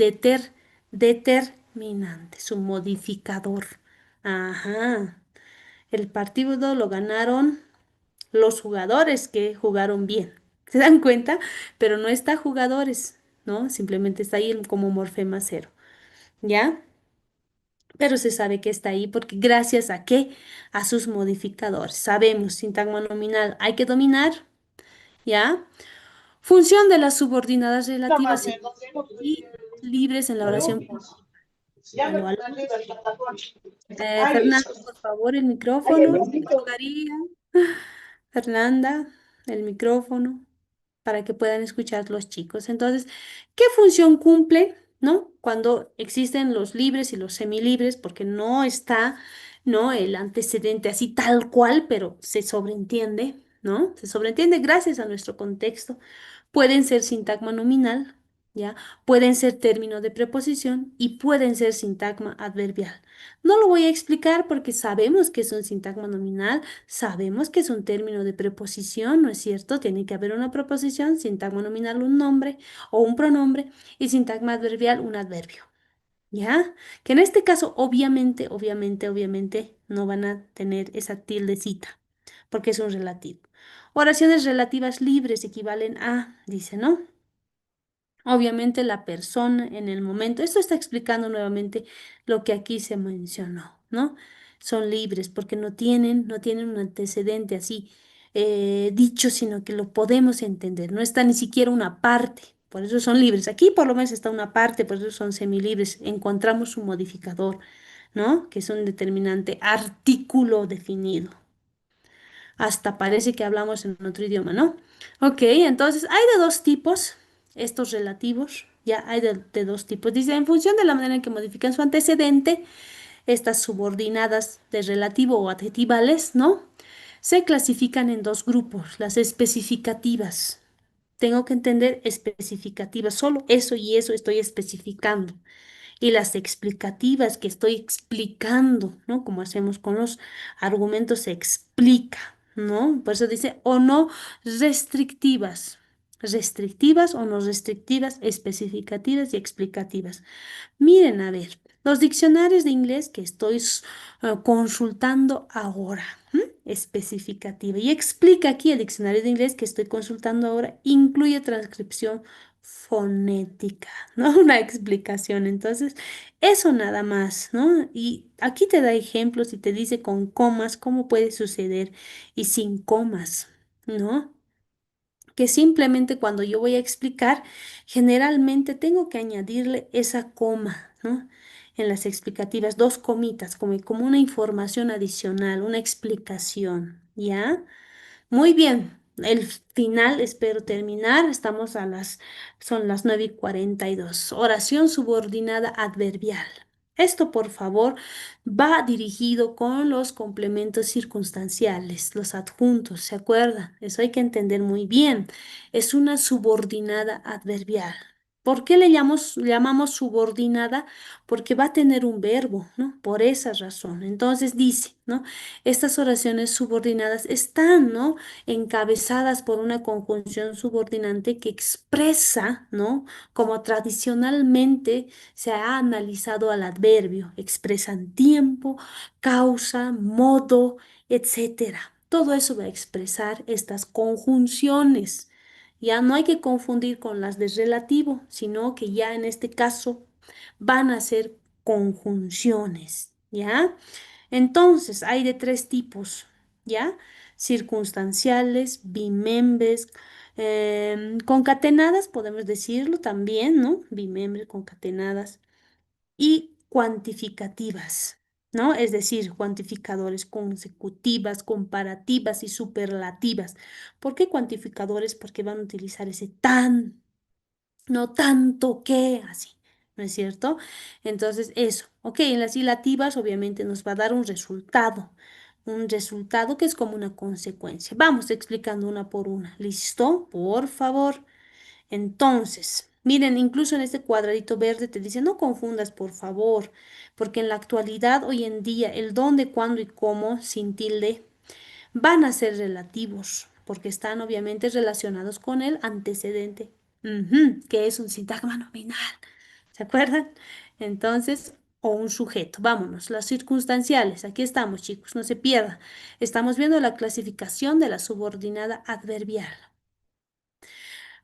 determinante, su modificador. Ajá. El partido lo ganaron los jugadores que jugaron bien. ¿Se dan cuenta? Pero no está jugadores, ¿no? Simplemente está ahí como morfema cero. ¿Ya? Pero se sabe que está ahí porque gracias a qué? A sus modificadores. Sabemos, sintagma nominal hay que dominar, ¿ya? Función de las subordinadas relativas y libres en la oración principal. Aló, aló. Fernanda, por favor, el micrófono. María, Fernanda, el micrófono, para que puedan escuchar los chicos. Entonces, ¿qué función cumple, no? Cuando existen los libres y los semilibres, porque no está, ¿no? El antecedente así tal cual, pero se sobreentiende, ¿no? Se sobreentiende gracias a nuestro contexto. Pueden ser sintagma nominal, ¿ya? Pueden ser término de preposición y pueden ser sintagma adverbial. No lo voy a explicar porque sabemos que es un sintagma nominal, sabemos que es un término de preposición, ¿no es cierto? Tiene que haber una preposición, sintagma nominal un nombre o un pronombre y sintagma adverbial un adverbio, ¿ya? Que en este caso obviamente no van a tener esa tildecita porque es un relativo. Oraciones relativas libres equivalen a, dice, ¿no? Obviamente la persona en el momento, esto está explicando nuevamente lo que aquí se mencionó, ¿no? Son libres porque no tienen un antecedente así dicho, sino que lo podemos entender, no está ni siquiera una parte, por eso son libres. Aquí por lo menos está una parte, por eso son semilibres. Encontramos un modificador, ¿no? Que es un determinante artículo definido. Hasta parece que hablamos en otro idioma, ¿no? Ok, entonces hay de dos tipos, estos relativos, ya hay de dos tipos. Dice, en función de la manera en que modifican su antecedente, estas subordinadas de relativo o adjetivales, ¿no? Se clasifican en dos grupos, las especificativas. Tengo que entender especificativas, solo eso y eso estoy especificando y las explicativas que estoy explicando, ¿no? Como hacemos con los argumentos, se explica, ¿no? Por eso dice, o no restrictivas, restrictivas o no restrictivas, especificativas y explicativas. Miren, a ver, los diccionarios de inglés que estoy consultando ahora, ¿m? Especificativa. Y explica aquí el diccionario de inglés que estoy consultando ahora, incluye transcripción fonética, ¿no? Una explicación. Entonces, eso nada más, ¿no? Y aquí te da ejemplos y te dice con comas cómo puede suceder y sin comas, ¿no? Que simplemente cuando yo voy a explicar, generalmente tengo que añadirle esa coma, ¿no? En las explicativas, dos comitas, como una información adicional, una explicación, ¿ya? Muy bien. El final, espero terminar. Son las 9:42. Oración subordinada adverbial. Esto, por favor, va dirigido con los complementos circunstanciales, los adjuntos, ¿se acuerdan? Eso hay que entender muy bien. Es una subordinada adverbial. ¿Por qué llamamos subordinada? Porque va a tener un verbo, ¿no? Por esa razón. Entonces dice, ¿no? Estas oraciones subordinadas están, ¿no? Encabezadas por una conjunción subordinante que expresa, ¿no? Como tradicionalmente se ha analizado al adverbio, expresan tiempo, causa, modo, etcétera. Todo eso va a expresar estas conjunciones. Ya no hay que confundir con las de relativo, sino que ya en este caso van a ser conjunciones, ¿ya? Entonces, hay de tres tipos, ¿ya? Circunstanciales, bimembres, concatenadas, podemos decirlo también, ¿no? Bimembres, concatenadas y cuantificativas. ¿no? Es decir, cuantificadores consecutivas, comparativas y superlativas. ¿Por qué cuantificadores? Porque van a utilizar ese tan, no tanto que, así, ¿no es cierto? Entonces, eso, ok, en las ilativas obviamente nos va a dar un resultado que es como una consecuencia. Vamos explicando una por una. ¿Listo? Por favor. Entonces, miren, incluso en este cuadradito verde te dice, no confundas, por favor, porque en la actualidad, hoy en día, el dónde, cuándo y cómo, sin tilde, van a ser relativos, porque están obviamente relacionados con el antecedente, que es un sintagma nominal. ¿Se acuerdan? Entonces, o un sujeto. Vámonos, las circunstanciales. Aquí estamos, chicos, no se pierda. Estamos viendo la clasificación de la subordinada adverbial.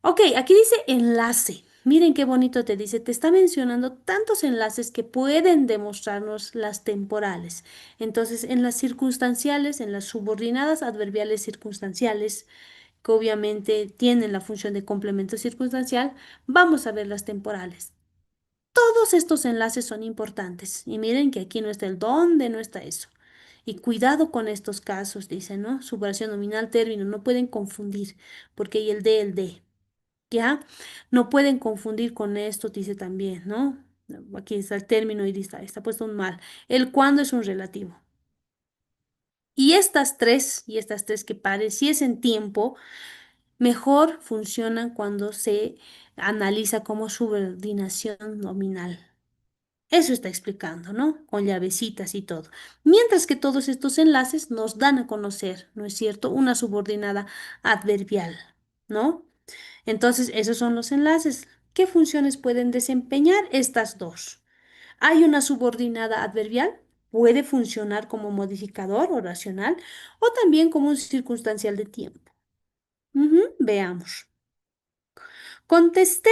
Ok, aquí dice enlace. Miren qué bonito te dice. Te está mencionando tantos enlaces que pueden demostrarnos las temporales. Entonces, en las circunstanciales, en las subordinadas adverbiales circunstanciales, que obviamente tienen la función de complemento circunstancial, vamos a ver las temporales. Todos estos enlaces son importantes. Y miren que aquí no está el dónde, no está eso. Y cuidado con estos casos, dice, ¿no? Subordinación nominal, término, no pueden confundir, porque hay el de. ¿Ya? No pueden confundir con esto, dice también, ¿no? Aquí está el término y está puesto un mal. El cuándo es un relativo. Y estas tres que pareciesen tiempo, mejor funcionan cuando se analiza como subordinación nominal. Eso está explicando, ¿no? Con llavecitas y todo. Mientras que todos estos enlaces nos dan a conocer, ¿no es cierto? Una subordinada adverbial, ¿no? Entonces, esos son los enlaces. ¿Qué funciones pueden desempeñar estas dos? Hay una subordinada adverbial, puede funcionar como modificador oracional o también como un circunstancial de tiempo. Veamos. Contesté,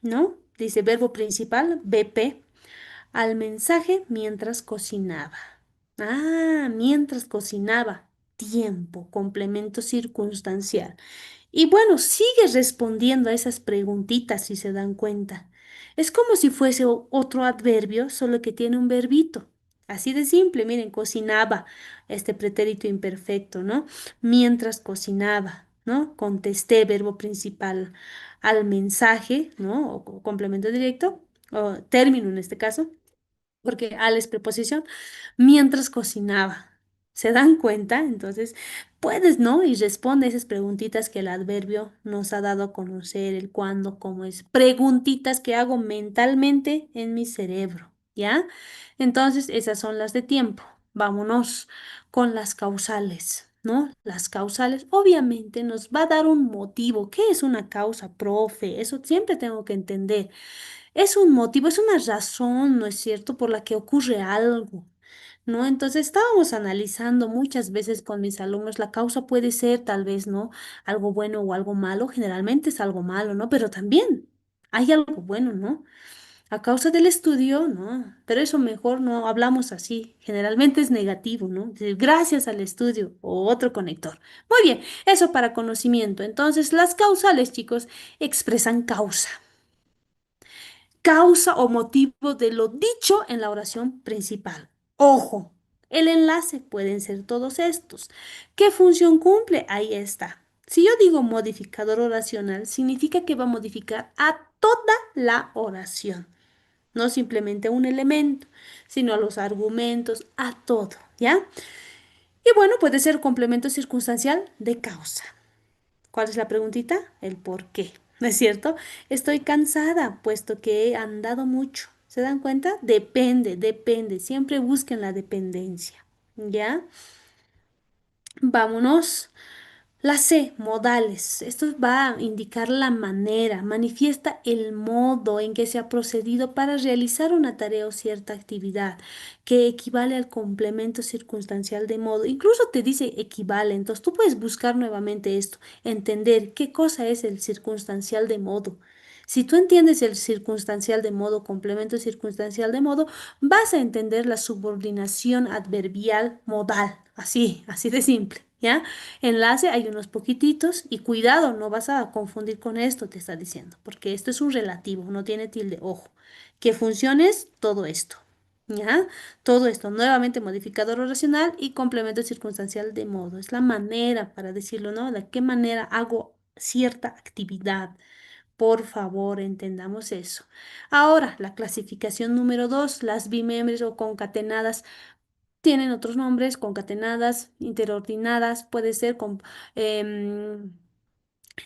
¿no? Dice verbo principal, BP, al mensaje mientras cocinaba. Ah, mientras cocinaba. Tiempo, complemento circunstancial. Y bueno, sigue respondiendo a esas preguntitas si se dan cuenta. Es como si fuese otro adverbio, solo que tiene un verbito. Así de simple, miren, cocinaba, este pretérito imperfecto, ¿no? Mientras cocinaba, ¿no? Contesté, verbo principal, al mensaje, ¿no? O complemento directo, o término en este caso porque al es preposición, mientras cocinaba. ¿Se dan cuenta? Entonces, puedes, ¿no? Y responde esas preguntitas que el adverbio nos ha dado a conocer, el cuándo, cómo es. Preguntitas que hago mentalmente en mi cerebro, ¿ya? Entonces, esas son las de tiempo. Vámonos con las causales, ¿no? Las causales, obviamente, nos va a dar un motivo. ¿Qué es una causa, profe? Eso siempre tengo que entender. Es un motivo, es una razón, ¿no es cierto?, por la que ocurre algo, ¿no? Entonces estábamos analizando muchas veces con mis alumnos, la causa puede ser tal vez, ¿no? Algo bueno o algo malo, generalmente es algo malo, ¿no? Pero también hay algo bueno, ¿no? A causa del estudio, ¿no? Pero eso mejor no hablamos así, generalmente es negativo, ¿no? Decir, gracias al estudio o otro conector. Muy bien, eso para conocimiento. Entonces, las causales, chicos, expresan causa causa o motivo de lo dicho en la oración principal. Ojo, el enlace pueden ser todos estos. ¿Qué función cumple? Ahí está. Si yo digo modificador oracional, significa que va a modificar a toda la oración, no simplemente a un elemento, sino a los argumentos, a todo, ¿ya? Y bueno, puede ser complemento circunstancial de causa. ¿Cuál es la preguntita? El por qué. ¿No es cierto? Estoy cansada, puesto que he andado mucho. ¿Se dan cuenta? Depende, depende. Siempre busquen la dependencia. ¿Ya? Vámonos. La C, modales. Esto va a indicar la manera, manifiesta el modo en que se ha procedido para realizar una tarea o cierta actividad, que equivale al complemento circunstancial de modo. Incluso te dice equivale, entonces tú puedes buscar nuevamente esto, entender qué cosa es el circunstancial de modo. Si tú entiendes el circunstancial de modo, complemento circunstancial de modo, vas a entender la subordinación adverbial modal, así de simple, ¿ya? Enlace hay unos poquititos y cuidado, no vas a confundir con esto, te está diciendo, porque esto es un relativo, no tiene tilde, ojo. ¿Qué funciones? Todo esto. ¿Ya? Todo esto, nuevamente modificador oracional y complemento circunstancial de modo. Es la manera para decirlo, ¿no? De qué manera hago cierta actividad. Por favor, entendamos eso. Ahora, la clasificación número 2, las bimembres o concatenadas tienen otros nombres, concatenadas, interordinadas, puede ser con em,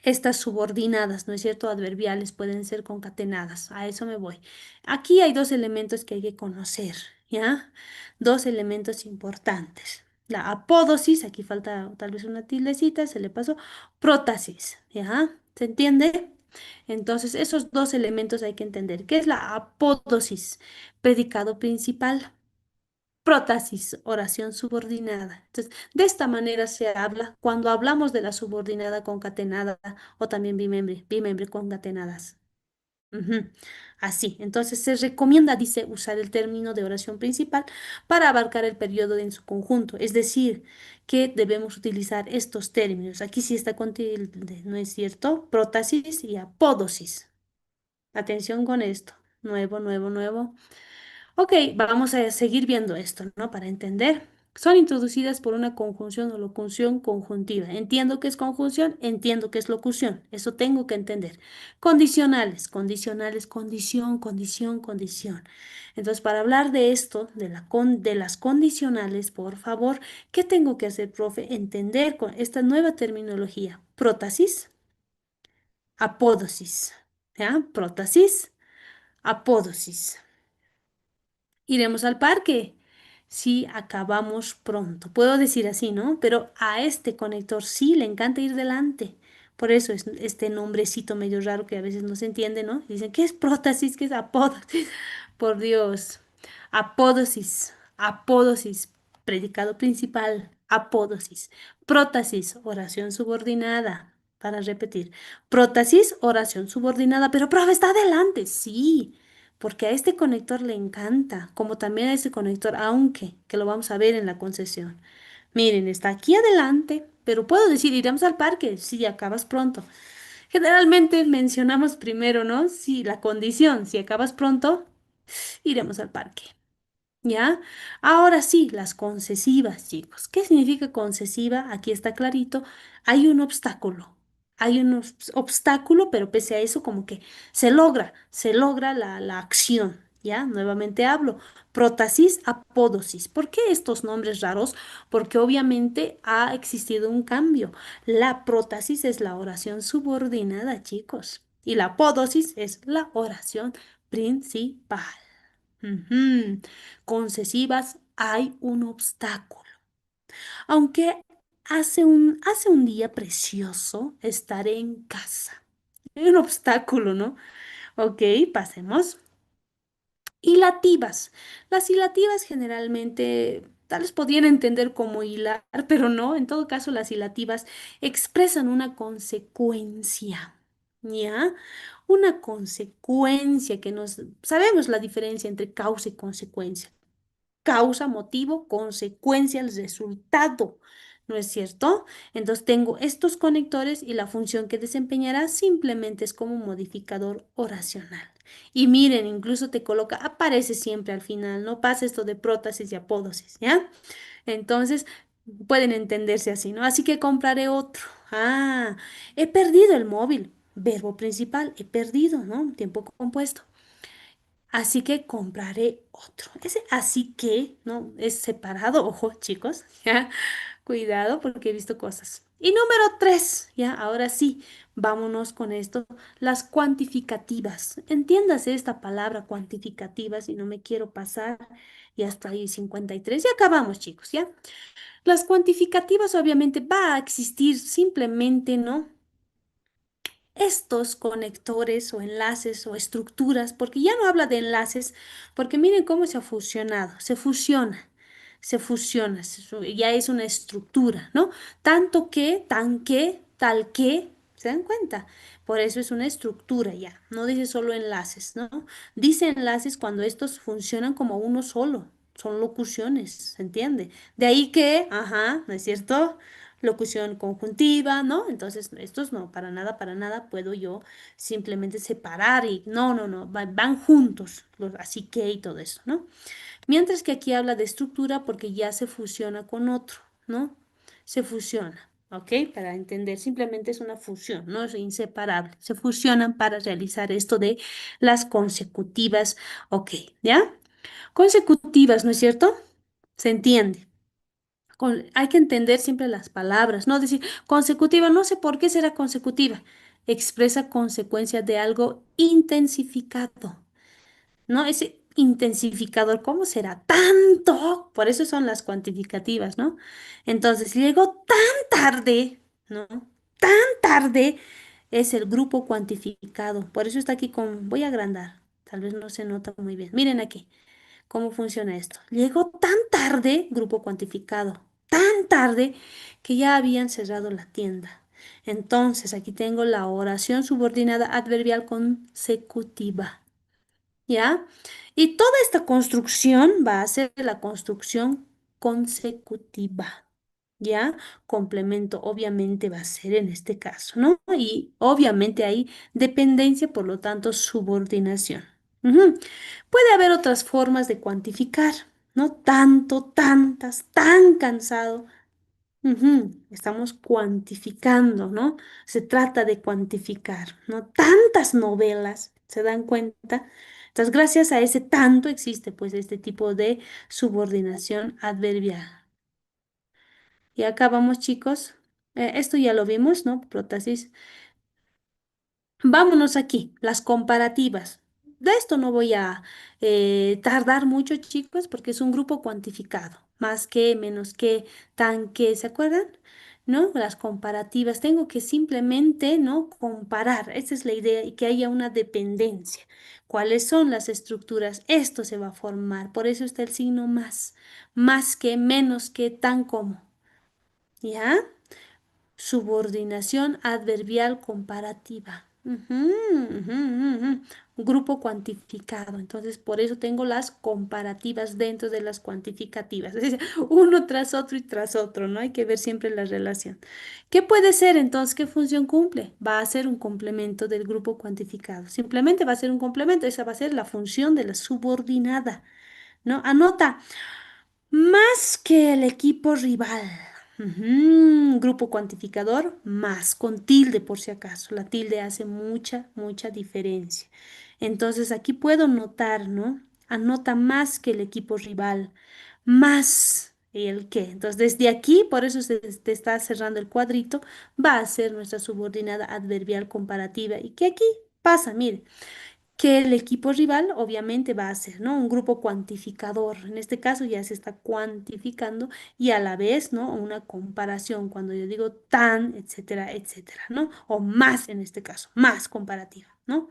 estas subordinadas, ¿no es cierto? Adverbiales pueden ser concatenadas. A eso me voy. Aquí hay dos elementos que hay que conocer, ¿ya? Dos elementos importantes. La apódosis, aquí falta tal vez una tildecita, se le pasó. Prótesis, ¿ya? ¿Se entiende? Entonces, esos dos elementos hay que entender. ¿Qué es la apódosis? Predicado principal. Prótesis, oración subordinada. Entonces, de esta manera se habla cuando hablamos de la subordinada concatenada o también bimembre concatenadas. Ujú. Así, entonces se recomienda, dice, usar el término de oración principal para abarcar el periodo en su conjunto. Es decir, que debemos utilizar estos términos. Aquí sí está con tilde, ¿no es cierto? Prótesis y apódosis. Atención con esto. Nuevo, nuevo, nuevo. Ok, vamos a seguir viendo esto, ¿no? Para entender. Son introducidas por una conjunción o locución conjuntiva. Entiendo que es conjunción, entiendo que es locución. Eso tengo que entender. Condicionales, condicionales, condición, condición, condición. Entonces, para hablar de esto, de las condicionales, por favor, ¿qué tengo que hacer, profe? Entender con esta nueva terminología. Prótesis, apódosis. ¿Ya? Prótesis, apódosis. Iremos al parque si acabamos pronto. Puedo decir así, ¿no? Pero a este conector sí le encanta ir delante. Por eso es este nombrecito medio raro que a veces no se entiende, ¿no? Dicen, ¿qué es prótesis? ¿Qué es apódosis? Por Dios. Apódosis, apódosis, predicado principal, apódosis. Prótesis, oración subordinada. Para repetir, prótesis, oración subordinada. Pero, profe, está adelante. Sí, porque a este conector le encanta, como también a este conector, aunque, que lo vamos a ver en la concesión. Miren, está aquí adelante, pero puedo decir, iremos al parque, si acabas pronto. Generalmente mencionamos primero, ¿no? Si la condición, si acabas pronto, iremos al parque. ¿Ya? Ahora sí, las concesivas, chicos. ¿Qué significa concesiva? Aquí está clarito. Hay un obstáculo. Hay un obstáculo, pero pese a eso, como que se logra la acción. ¿Ya? Nuevamente hablo. Prótesis, apódosis. ¿Por qué estos nombres raros? Porque obviamente ha existido un cambio. La prótesis es la oración subordinada, chicos. Y la apódosis es la oración principal. Ujú. Concesivas, hay un obstáculo. Aunque hace un día precioso, estaré en casa. Hay un obstáculo, ¿no? Ok, pasemos. Hilativas. Las hilativas generalmente tal vez podrían entender como hilar, pero no. En todo caso, las hilativas expresan una consecuencia. ¿Ya? Una consecuencia que nos... Sabemos la diferencia entre causa y consecuencia. Causa, motivo, consecuencia, el resultado, ¿no es cierto? Entonces tengo estos conectores y la función que desempeñará simplemente es como un modificador oracional. Y miren, incluso te coloca, aparece siempre al final, no pasa esto de prótesis y apódosis, ¿ya? Entonces pueden entenderse así, ¿no? Así que compraré otro. Ah, he perdido el móvil. Verbo principal, he perdido, ¿no? Tiempo compuesto. Así que compraré otro. Ese así que, ¿no? Es separado, ojo, chicos, ya, cuidado porque he visto cosas. Y número tres, ya, ahora sí, vámonos con esto, las cuantificativas. Entiéndase esta palabra cuantificativas y no me quiero pasar, y hasta ahí 53. Y acabamos, chicos, ¿ya? Las cuantificativas obviamente va a existir simplemente, ¿no? Estos conectores o enlaces o estructuras, porque ya no habla de enlaces, porque miren cómo se ha fusionado, se fusiona, ya es una estructura, ¿no? Tanto que, tan que, tal que, ¿se dan cuenta? Por eso es una estructura ya, no dice solo enlaces, ¿no? Dice enlaces cuando estos funcionan como uno solo, son locuciones, ¿se entiende? De ahí que, ajá, ¿no es cierto? locución conjuntiva, ¿no? Entonces, estos no, para nada puedo yo simplemente separar y no, no, no, van juntos, los así que y todo eso, ¿no? Mientras que aquí habla de estructura porque ya se fusiona con otro, ¿no? Se fusiona, ¿ok? Para entender, simplemente es una fusión, no es inseparable. Se fusionan para realizar esto de las consecutivas, ¿ok? ¿Ya? Consecutivas, ¿no es cierto? Se entiende. Hay que entender siempre las palabras, no decir consecutiva, no sé por qué será consecutiva. Expresa consecuencia de algo intensificado. ¿No? Ese intensificador, ¿cómo será? Tanto. Por eso son las cuantificativas, ¿no? Entonces, si llegó tan tarde, ¿no? Tan tarde es el grupo cuantificado. Por eso está aquí con, voy a agrandar. Tal vez no se nota muy bien. Miren aquí cómo funciona esto. Llegó tan tarde, grupo cuantificado, tan tarde que ya habían cerrado la tienda. Entonces, aquí tengo la oración subordinada adverbial consecutiva. ¿Ya? Y toda esta construcción va a ser la construcción consecutiva, ¿ya? Complemento obviamente va a ser en este caso, ¿no? Y obviamente hay dependencia, por lo tanto, subordinación. Ujú. Puede haber otras formas de cuantificar, ¿no? Tanto, tantas, tan cansado. Ujú. Estamos cuantificando, ¿no? Se trata de cuantificar, ¿no? Tantas novelas, ¿se dan cuenta? Entonces, gracias a ese tanto existe pues este tipo de subordinación adverbial. Y acá vamos, chicos. Esto ya lo vimos, ¿no? Prótesis. Vámonos aquí, las comparativas. De esto no voy a tardar mucho, chicos, porque es un grupo cuantificado. Más que, menos que, tan que, ¿se acuerdan? ¿No? Las comparativas. Tengo que simplemente, ¿no? Comparar. Esa es la idea y que haya una dependencia. ¿Cuáles son las estructuras? Esto se va a formar. Por eso está el signo más. Más que, menos que, tan como. ¿Ya? Subordinación adverbial comparativa. Ujú, ujú, ujú. Grupo cuantificado. Entonces, por eso tengo las comparativas dentro de las cuantificativas. Es decir, uno tras otro y tras otro, ¿no? Hay que ver siempre la relación. ¿Qué puede ser entonces? ¿Qué función cumple? Va a ser un complemento del grupo cuantificado. Simplemente va a ser un complemento. Esa va a ser la función de la subordinada, ¿no? Anota. Más que el equipo rival. Ujú, grupo cuantificador más con tilde por si acaso. La tilde hace mucha, mucha diferencia. Entonces aquí puedo notar, ¿no? Anota más que el equipo rival. Más el qué. Entonces desde aquí, por eso se te está cerrando el cuadrito, va a ser nuestra subordinada adverbial comparativa. ¿Y qué aquí pasa? Mire que el equipo rival obviamente va a ser, ¿no? Un grupo cuantificador. En este caso ya se está cuantificando y a la vez, ¿no? Una comparación cuando yo digo tan, etcétera, etcétera, ¿no? O más en este caso, más comparativa, ¿no?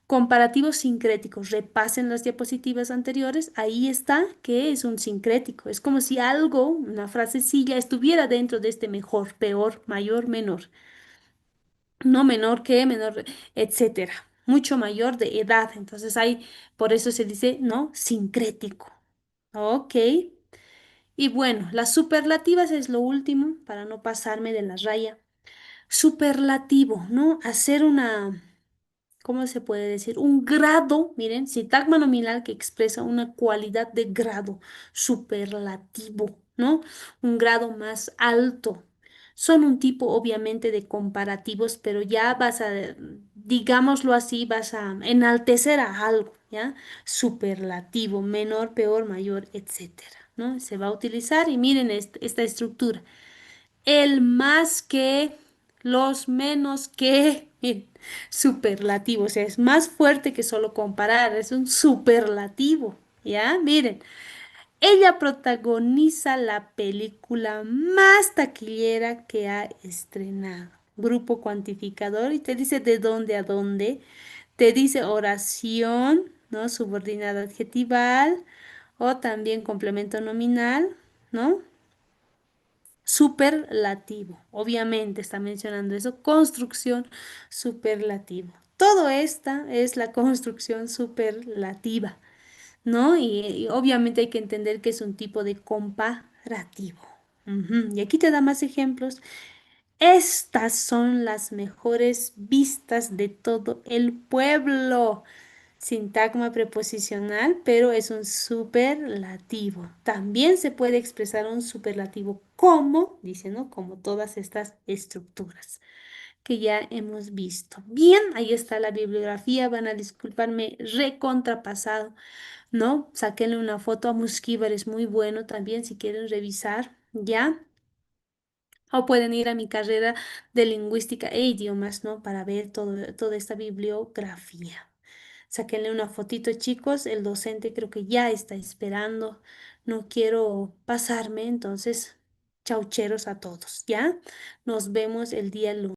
Comparativos sincréticos. Repasen las diapositivas anteriores. Ahí está que es un sincrético. Es como si algo, una frasecilla, estuviera dentro de este mejor, peor, mayor, menor. No menor que, menor, etcétera, mucho mayor de edad. Entonces hay, por eso se dice, ¿no? Sincrético. Ok. Y bueno, las superlativas es lo último para no pasarme de la raya. Superlativo, ¿no? Hacer una, ¿cómo se puede decir? Un grado, miren, sintagma nominal que expresa una cualidad de grado superlativo, ¿no? Un grado más alto. Son un tipo, obviamente, de comparativos, pero ya vas a, digámoslo así, vas a enaltecer a algo, ¿ya? Superlativo, menor, peor, mayor, etcétera, ¿no? Se va a utilizar y miren esta estructura. El más que, los menos que, miren, superlativo, o sea, es más fuerte que solo comparar, es un superlativo, ¿ya? Miren, ella protagoniza la película más taquillera que ha estrenado. Grupo cuantificador y te dice de dónde a dónde, te dice oración, ¿no? Subordinada adjetival o también complemento nominal, ¿no? Superlativo. Obviamente está mencionando eso. Construcción superlativo. Todo esta es la construcción superlativa, ¿no? Y obviamente hay que entender que es un tipo de comparativo. Ujú. Y aquí te da más ejemplos. Estas son las mejores vistas de todo el pueblo. Sintagma preposicional, pero es un superlativo. También se puede expresar un superlativo como, dice, ¿no? Como todas estas estructuras que ya hemos visto. Bien, ahí está la bibliografía. Van a disculparme, recontrapasado, ¿no? Sáquenle una foto a Muskíbar, es muy bueno también si quieren revisar, ¿ya? O pueden ir a mi carrera de lingüística e idiomas, ¿no? Para ver toda esta bibliografía. Sáquenle una fotito, chicos. El docente creo que ya está esperando. No quiero pasarme, entonces, chaucheros a todos, ¿ya? Nos vemos el día lunes.